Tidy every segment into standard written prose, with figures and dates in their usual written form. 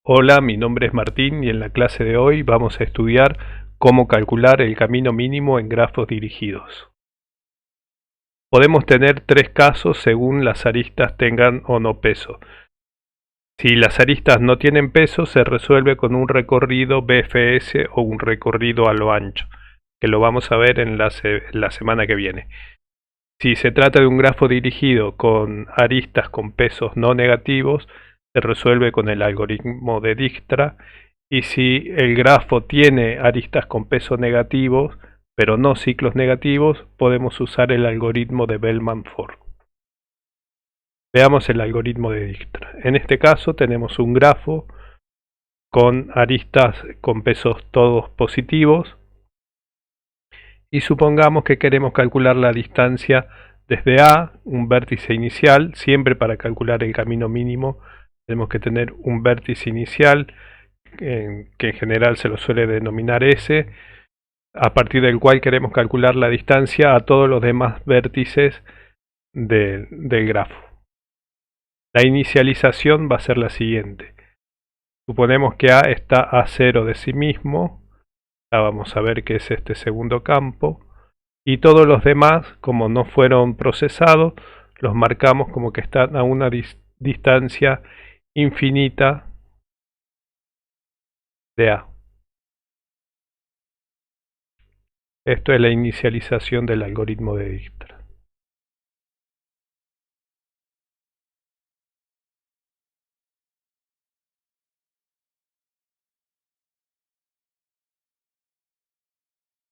Hola, mi nombre es Martín y en la clase de hoy vamos a estudiar cómo calcular el camino mínimo en grafos dirigidos. Podemos tener tres casos según las aristas tengan o no peso. Si las aristas no tienen peso, se resuelve con un recorrido BFS o un recorrido a lo ancho, que lo vamos a ver en la semana que viene. Si se trata de un grafo dirigido con aristas con pesos no negativos, se resuelve con el algoritmo de Dijkstra, y si el grafo tiene aristas con pesos negativos, pero no ciclos negativos, podemos usar el algoritmo de Bellman-Ford. Veamos el algoritmo de Dijkstra. En este caso tenemos un grafo con aristas con pesos todos positivos, y supongamos que queremos calcular la distancia desde A, un vértice inicial. Siempre para calcular el camino mínimo tenemos que tener un vértice inicial, que en general se lo suele denominar S, a partir del cual queremos calcular la distancia a todos los demás vértices del grafo. La inicialización va a ser la siguiente. Suponemos que A está a 0 de sí mismo. Ya vamos a ver que es este segundo campo. Y todos los demás, como no fueron procesados, los marcamos como que están a una distancia infinita de A. Esto es la inicialización del algoritmo de Dijkstra.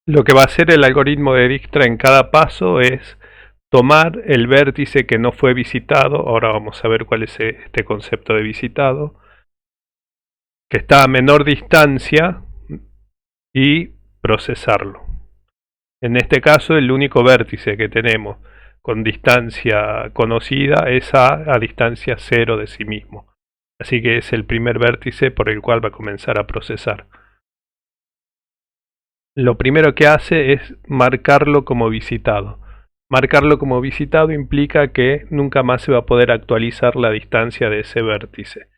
Lo que va a hacer el algoritmo de Dijkstra en cada paso es tomar el vértice que no fue visitado. Ahora vamos a ver cuál es este concepto de visitado, que está a menor distancia, y procesarlo. En este caso, el único vértice que tenemos con distancia conocida es a distancia 0 de sí mismo. Así que es el primer vértice por el cual va a comenzar a procesar. Lo primero que hace es marcarlo como visitado. Marcarlo como visitado implica que nunca más se va a poder actualizar la distancia de ese vértice,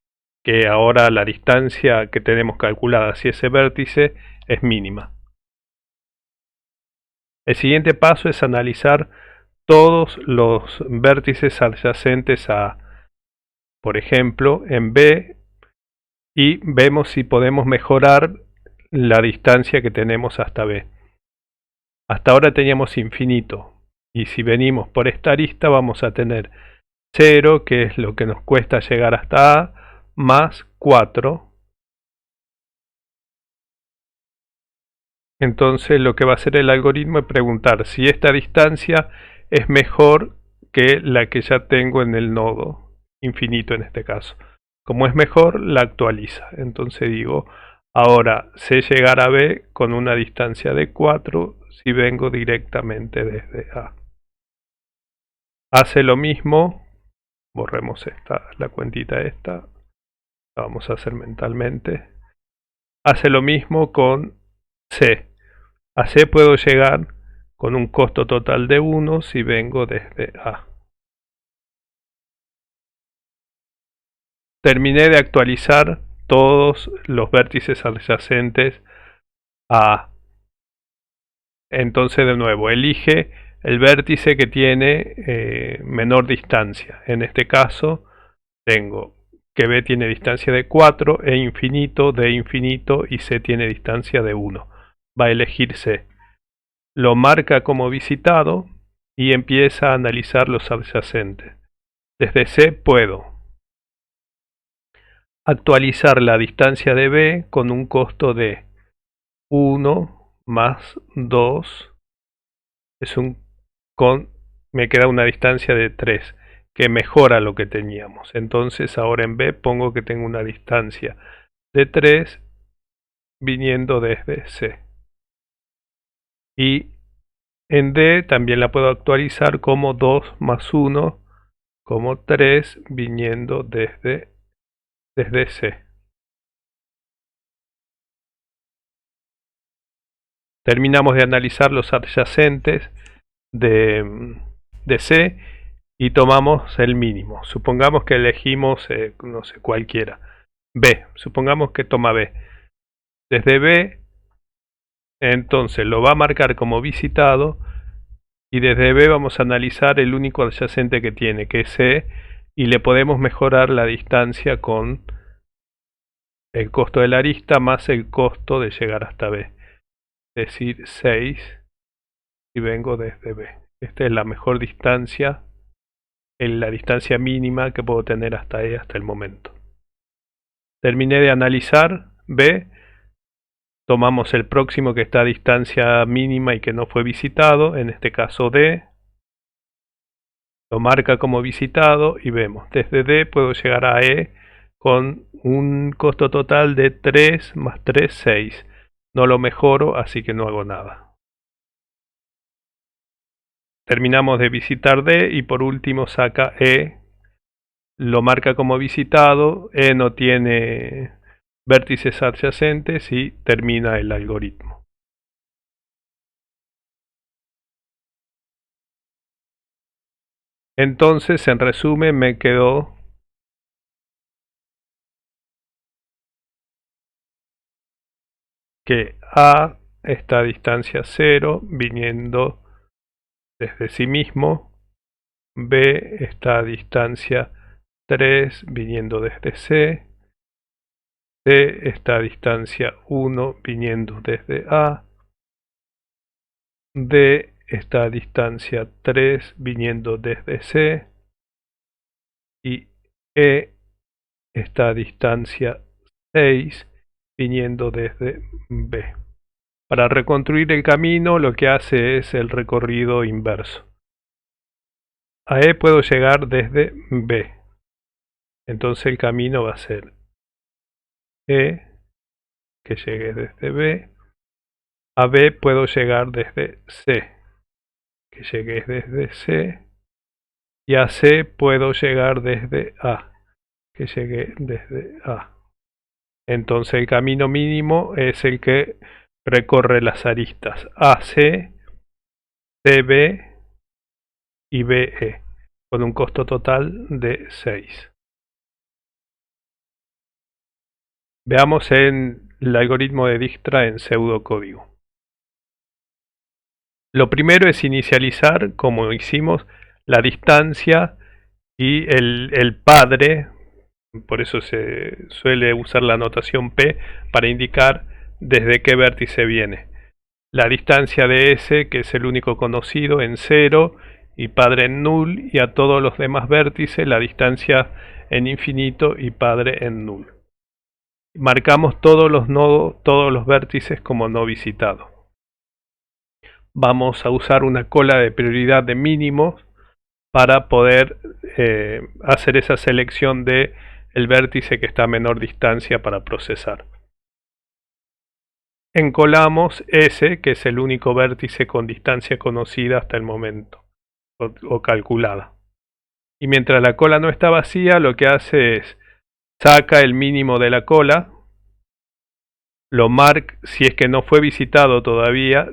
que ahora la distancia que tenemos calculada hacia ese vértice es mínima. El siguiente paso es analizar todos los vértices adyacentes a, por ejemplo, en B, y vemos si podemos mejorar la distancia que tenemos hasta B. Hasta ahora teníamos infinito, y si venimos por esta arista vamos a tener 0, que es lo que nos cuesta llegar hasta A, más 4. Entonces lo que va a hacer el algoritmo es preguntar si esta distancia es mejor que la que ya tengo en el nodo infinito en este caso. Como es mejor, la actualiza. Entonces digo, ahora sé llegar a B con una distancia de 4 si vengo directamente desde A. Hace lo mismo, borremos la cuentita esta, la vamos a hacer mentalmente. Hace lo mismo con C. A C puedo llegar con un costo total de 1 si vengo desde A. Terminé de actualizar todos los vértices adyacentes a A. Entonces de nuevo, elige el vértice que tiene menor distancia. En este caso tengo que B tiene distancia de 4, E infinito, D infinito y C tiene distancia de 1. Va a elegir C. Lo marca como visitado y empieza a analizar los adyacentes. Desde C puedo actualizar la distancia de B con un costo de 1 más 2. Me queda una distancia de 3, que mejora lo que teníamos. Entonces ahora en B pongo que tengo una distancia de 3 viniendo desde C. Y en D también la puedo actualizar como 2 más 1, como 3 viniendo desde C. Terminamos de analizar los adyacentes de C y tomamos el mínimo. Supongamos que elegimos, no sé, cualquiera. B, supongamos que toma B. Desde B, entonces lo va a marcar como visitado y desde B vamos a analizar el único adyacente que tiene, que es C, y le podemos mejorar la distancia con el costo de la arista más el costo de llegar hasta B. Es decir, 6 y vengo desde B. Esta es la mejor distancia, la distancia mínima que puedo tener hasta E hasta el momento. Terminé de analizar B, tomamos el próximo que está a distancia mínima y que no fue visitado, en este caso D, lo marca como visitado y vemos, desde D puedo llegar a E con un costo total de 3 más 3, 6. No lo mejoro, así que no hago nada. Terminamos de visitar D y por último saca E, lo marca como visitado, E no tiene vértices adyacentes y termina el algoritmo. Entonces, en resumen, me quedó que A está a distancia 0 viniendo desde sí mismo, B está a distancia 3 viniendo desde C, C está a distancia 1 viniendo desde A, D está a distancia 3 viniendo desde C y E está a distancia 6 viniendo desde B. Para reconstruir el camino lo que hace es el recorrido inverso. A E puedo llegar desde B. Entonces el camino va a ser E, que llegue desde B. A B puedo llegar desde C, que llegue desde C. Y a C puedo llegar desde A, que llegue desde A. Entonces el camino mínimo es el que recorre las aristas AC, CB y BE, con un costo total de 6. Veamos el algoritmo de Dijkstra en pseudocódigo. Lo primero es inicializar, como hicimos, la distancia y el padre, por eso se suele usar la notación P para indicar desde qué vértice viene. La distancia de S, que es el único conocido, en 0 y padre en null, y a todos los demás vértices la distancia en infinito y padre en null. Marcamos todos los nodos, todos los vértices como no visitados. Vamos a usar una cola de prioridad de mínimos para poder hacer esa selección de el vértice que está a menor distancia para procesar. Encolamos S, que es el único vértice con distancia conocida hasta el momento o calculada. Y mientras la cola no está vacía, lo que hace es saca el mínimo de la cola, lo marca, si es que no fue visitado todavía,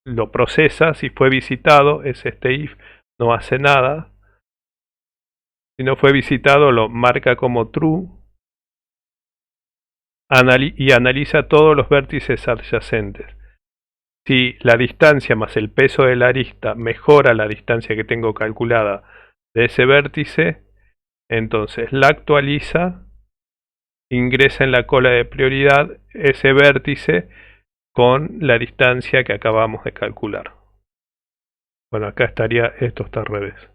lo procesa. Si fue visitado, es este if, no hace nada. Si no fue visitado, lo marca como true y analiza todos los vértices adyacentes. Si la distancia más el peso de la arista mejora la distancia que tengo calculada de ese vértice, entonces la actualiza, ingresa en la cola de prioridad ese vértice con la distancia que acabamos de calcular. Bueno, acá estaría, esto está al revés.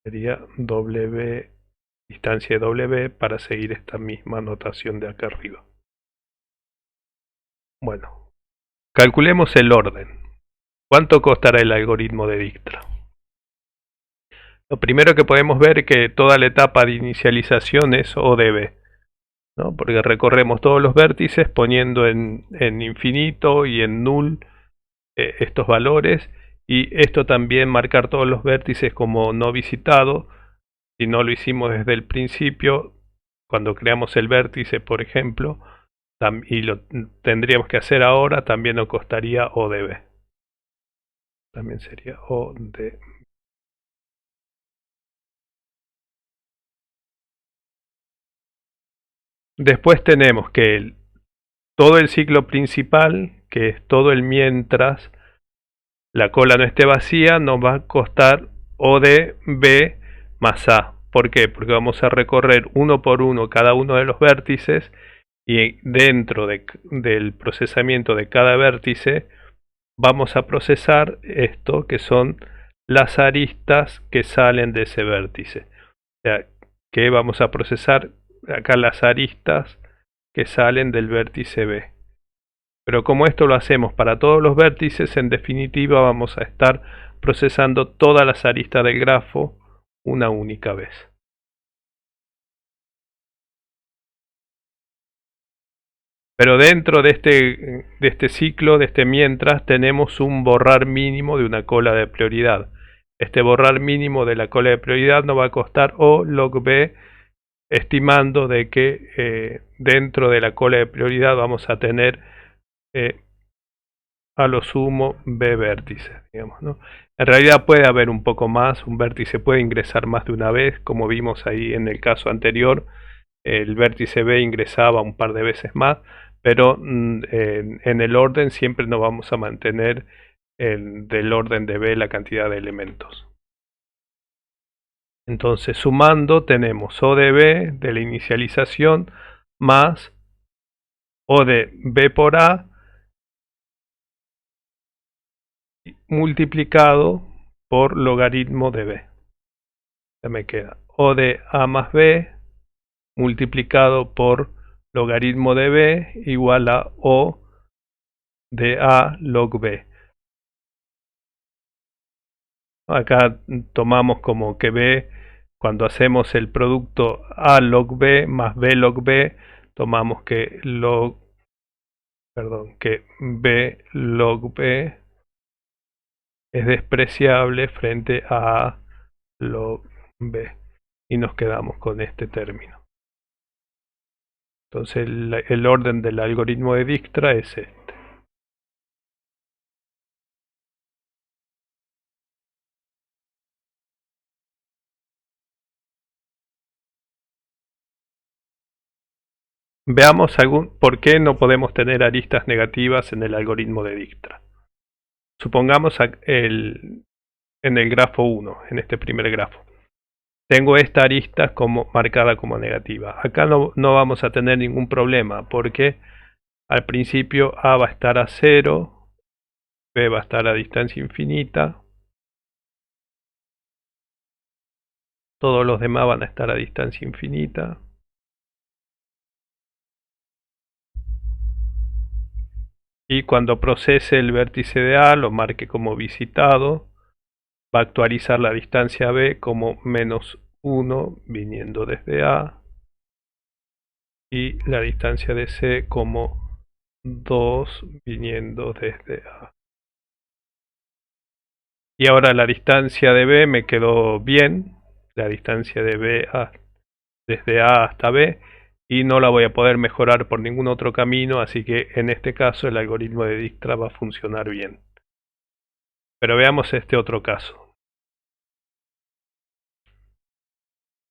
Sería W, distancia de W para seguir esta misma notación de acá arriba. Bueno, calculemos el orden. ¿Cuánto costará el algoritmo de Dijkstra? Lo primero que podemos ver es que toda la etapa de inicialización es ODB, ¿no? Porque recorremos todos los vértices poniendo en infinito y en null estos valores, y esto también marcar todos los vértices como no visitado. Si no lo hicimos desde el principio, cuando creamos el vértice, por ejemplo, y lo tendríamos que hacer ahora, también nos costaría ODB. También sería ODB. Después tenemos que todo el ciclo principal, que es todo el mientras la cola no esté vacía, nos va a costar O de B más A. ¿Por qué? Porque vamos a recorrer uno por uno cada uno de los vértices y dentro del procesamiento de cada vértice vamos a procesar esto que son las aristas que salen de ese vértice. O sea, que vamos a procesar acá las aristas que salen del vértice B. Pero como esto lo hacemos para todos los vértices, en definitiva vamos a estar procesando todas las aristas del grafo una única vez. Pero dentro de este ciclo, de este mientras, tenemos un borrar mínimo de una cola de prioridad. Este borrar mínimo de la cola de prioridad nos va a costar O log B, estimando de que dentro de la cola de prioridad vamos a tener a lo sumo B vértices, digamos, ¿no? En realidad puede haber un poco más, un vértice puede ingresar más de una vez, como vimos ahí en el caso anterior, el vértice B ingresaba un par de veces más, pero en el orden siempre nos vamos a mantener del orden de B la cantidad de elementos. Entonces sumando tenemos O de B de la inicialización más O de B por A multiplicado por logaritmo de B. Ya me queda O de A más B multiplicado por logaritmo de B igual a O de A log B. Acá tomamos como que B, cuando hacemos el producto A log B más B log B, tomamos que que B log B es despreciable frente a A log B. Y nos quedamos con este término. Entonces el orden del algoritmo de Dijkstra es este. Veamos por qué no podemos tener aristas negativas en el algoritmo de Dijkstra. Supongamos en el grafo 1, en este primer grafo. Tengo esta arista marcada como negativa. Acá no vamos a tener ningún problema porque al principio A va a estar a 0, B va a estar a distancia infinita, todos los demás van a estar a distancia infinita. Y cuando procese el vértice de A, lo marque como visitado, va a actualizar la distancia B como menos 1 viniendo desde A y la distancia de C como 2 viniendo desde A. Y ahora la distancia de B me quedó bien, la distancia de B desde A hasta B, y no la voy a poder mejorar por ningún otro camino, así que en este caso el algoritmo de Dijkstra va a funcionar bien. Pero veamos este otro caso.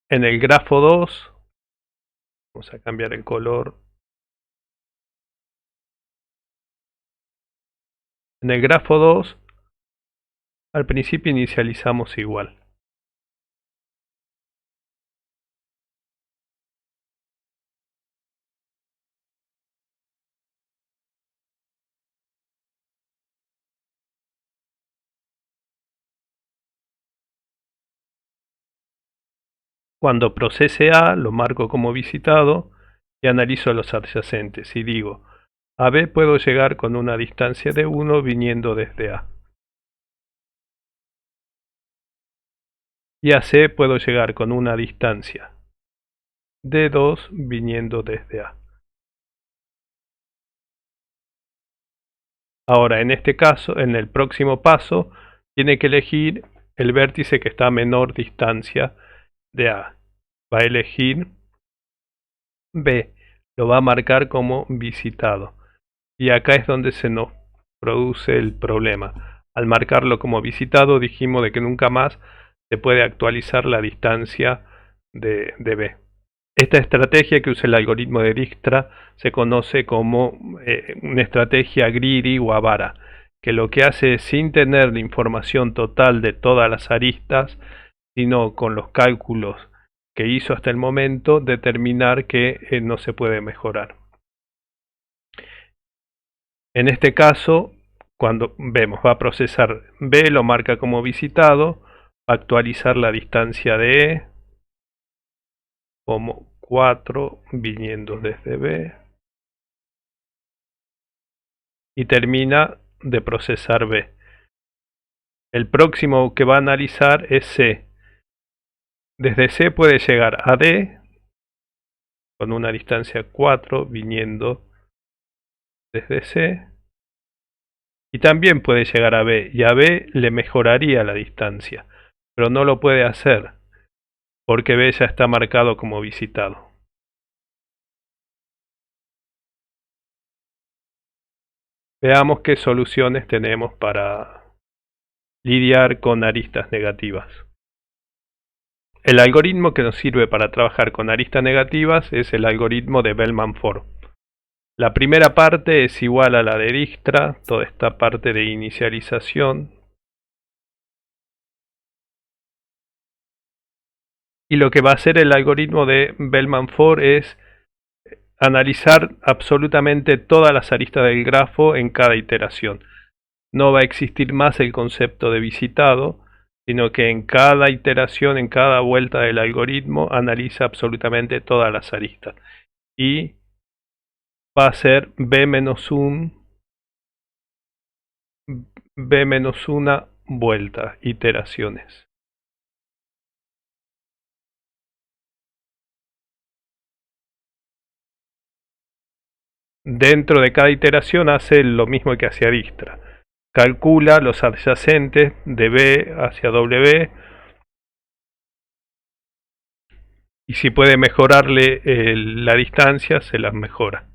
En el grafo 2, vamos a cambiar el color. En el grafo 2, al principio inicializamos igual. Cuando procese A, lo marco como visitado y analizo los adyacentes y digo, a B puedo llegar con una distancia de 1 viniendo desde A. Y a C puedo llegar con una distancia de 2 viniendo desde A. Ahora, en este caso, en el próximo paso, tiene que elegir el vértice que está a menor distancia de A. Va a elegir B, lo va a marcar como visitado. Y acá es donde se nos produce el problema. Al marcarlo como visitado dijimos de que nunca más se puede actualizar la distancia de B. Esta estrategia que usa el algoritmo de Dijkstra se conoce como una estrategia greedy o avara, que lo que hace es, sin tener la información total de todas las aristas, sino con los cálculos que hizo hasta el momento, determinar que no se puede mejorar. En este caso, cuando vemos, va a procesar B, lo marca como visitado, va a actualizar la distancia de E como 4 viniendo desde B y termina de procesar B. El próximo que va a analizar es C. Desde C puede llegar a D con una distancia 4 viniendo desde C y también puede llegar a B, y a B le mejoraría la distancia, pero no lo puede hacer porque B ya está marcado como visitado. Veamos qué soluciones tenemos para lidiar con aristas negativas. El algoritmo que nos sirve para trabajar con aristas negativas es el algoritmo de Bellman-Ford. La primera parte es igual a la de Dijkstra, toda esta parte de inicialización. Y lo que va a hacer el algoritmo de Bellman-Ford es analizar absolutamente todas las aristas del grafo en cada iteración. No va a existir más el concepto de visitado, sino que en cada iteración, en cada vuelta del algoritmo, analiza absolutamente todas las aristas. Y va a ser B-1 vuelta, iteraciones. Dentro de cada iteración hace lo mismo que hacía Dijkstra. Calcula los adyacentes de B hacia W y si puede mejorarle la distancia, se las mejora.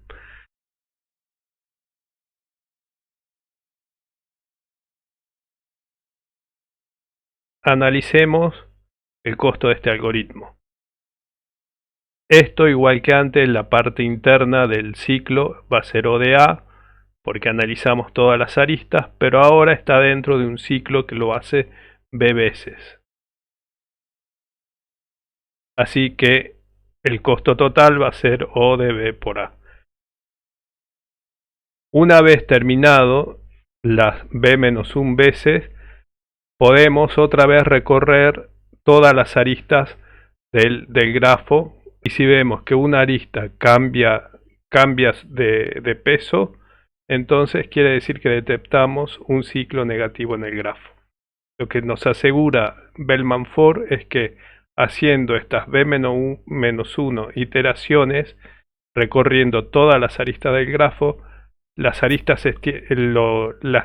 Analicemos el costo de este algoritmo. Esto, igual que antes, la parte interna del ciclo va a ser O de A, porque analizamos todas las aristas, pero ahora está dentro de un ciclo que lo hace B veces. Así que el costo total va a ser O de B por A. Una vez terminado las B-1 veces, podemos otra vez recorrer todas las aristas del grafo, y si vemos que una arista cambia de peso, entonces quiere decir que detectamos un ciclo negativo en el grafo. Lo que nos asegura Bellman-Ford es que haciendo estas B-1 iteraciones, recorriendo todas las aristas del grafo, las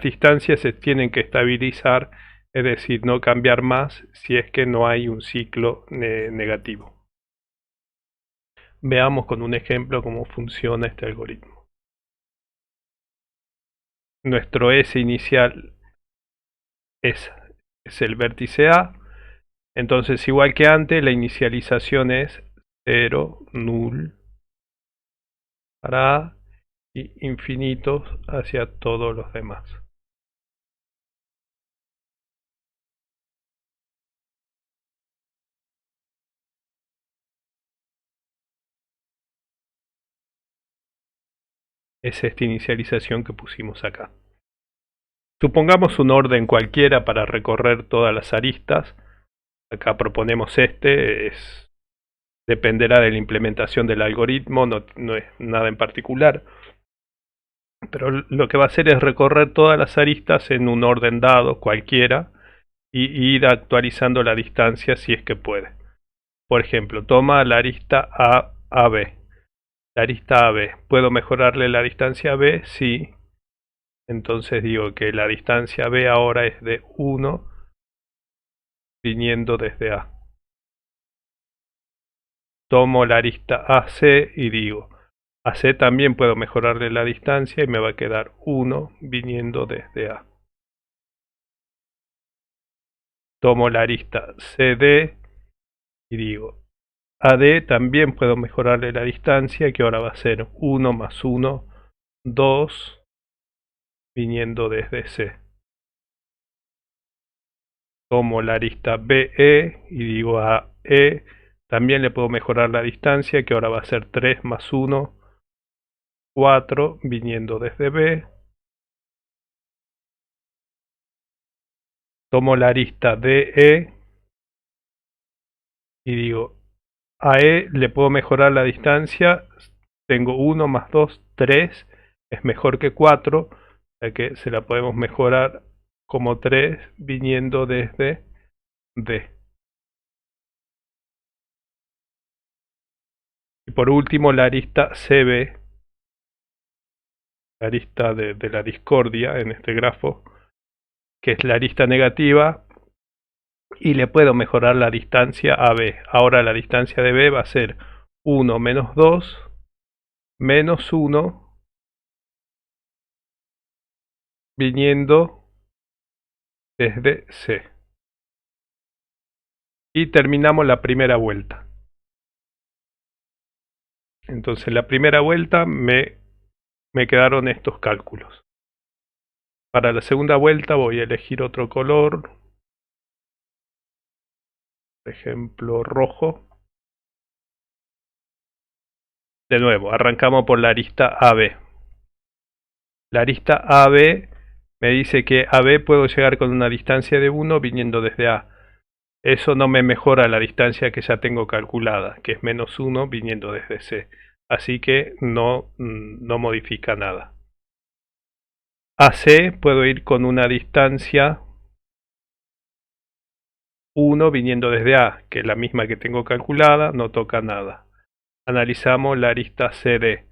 distancias se tienen que estabilizar, es decir, no cambiar más si es que no hay un ciclo negativo. Veamos con un ejemplo cómo funciona este algoritmo. Nuestro S inicial es el vértice A, entonces igual que antes la inicialización es 0, null para A y infinitos hacia todos los demás. Es esta inicialización que pusimos acá. Supongamos un orden cualquiera para recorrer todas las aristas. Acá proponemos dependerá de la implementación del algoritmo, no es nada en particular. Pero lo que va a hacer es recorrer todas las aristas en un orden dado, cualquiera, y ir actualizando la distancia si es que puede. Por ejemplo, toma la arista AB. La arista AB, ¿puedo mejorarle la distancia a B? Sí. Entonces digo que la distancia B ahora es de 1 viniendo desde A. Tomo la arista AC y digo, AC también puedo mejorarle la distancia y me va a quedar 1 viniendo desde A. Tomo la arista CD y digo, AD también puedo mejorarle la distancia, que ahora va a ser 1 más 1, 2, viniendo desde C. Tomo la arista BE y digo a E, también le puedo mejorar la distancia, que ahora va a ser 3 más 1, 4, viniendo desde B. Tomo la arista DE y digo a E le puedo mejorar la distancia, tengo 1 más 2, 3, es mejor que 4, ya que se la podemos mejorar como 3 viniendo desde D. Y por último la arista CB, la arista de la discordia en este grafo, que es la arista negativa, y le puedo mejorar la distancia a B. Ahora la distancia de B va a ser 1 menos 2 menos 1 viniendo desde C. Y terminamos la primera vuelta. Entonces la primera vuelta me quedaron estos cálculos. Para la segunda vuelta voy a elegir otro color, por ejemplo rojo. De nuevo, arrancamos por la arista AB. La arista AB me dice que AB puedo llegar con una distancia de 1 viniendo desde A. Eso no me mejora la distancia que ya tengo calculada, que es menos 1 viniendo desde C. Así que no modifica nada. AC puedo ir con una distancia 1 viniendo desde A, que es la misma que tengo calculada, no toca nada. Analizamos la arista CD.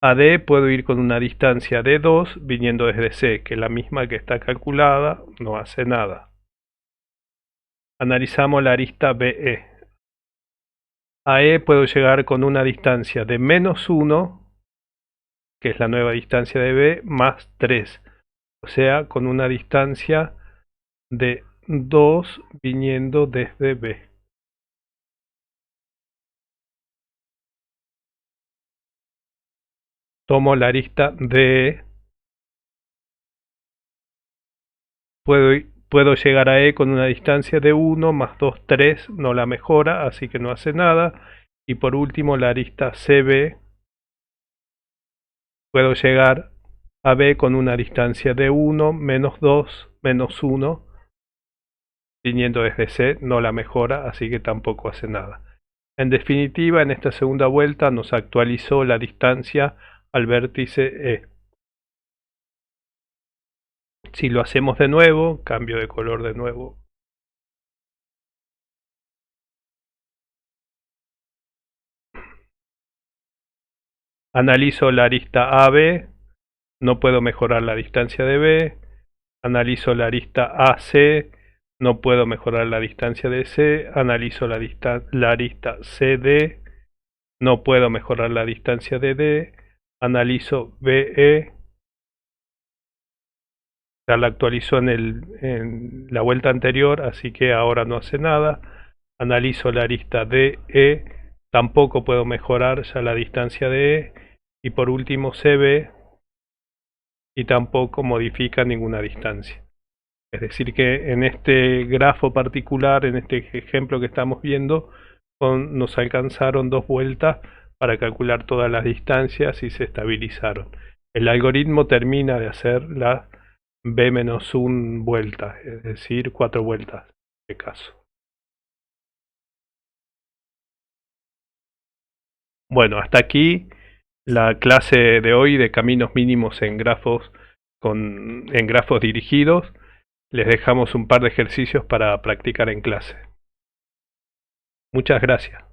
AD puedo ir con una distancia de 2 viniendo desde C, que es la misma que está calculada, no hace nada. Analizamos la arista BE. AE puedo llegar con una distancia de menos 1, que es la nueva distancia de B, más 3. O sea, con una distancia de 2 viniendo desde B. Tomo la arista DE. Puedo llegar a E con una distancia de 1 más 2, 3, no la mejora, así que no hace nada. Y por último la arista CB. Puedo llegar a B con una distancia de 1, menos 2, menos 1, viniendo desde C, no la mejora, así que tampoco hace nada. En definitiva, en esta segunda vuelta nos actualizó la distancia al vértice E. Si lo hacemos de nuevo, cambio de color de nuevo. Analizo la arista AB, no puedo mejorar la distancia de B. Analizo la arista AC, no puedo mejorar la distancia de C. Analizo la arista CD, no puedo mejorar la distancia de D. Analizo BE, ya la actualizó en la vuelta anterior, así que ahora no hace nada. Analizo la arista DE, tampoco puedo mejorar ya la distancia de E. Y por último CB, y tampoco modifica ninguna distancia. Es decir que en este grafo particular, en este ejemplo que estamos viendo, nos alcanzaron 2 vueltas para calcular todas las distancias y se estabilizaron. El algoritmo termina de hacer la B-1 vuelta, es decir, 4 vueltas en este caso. Bueno, hasta aquí la clase de hoy de caminos mínimos en grafos dirigidos. Les dejamos un par de ejercicios para practicar en clase. Muchas gracias.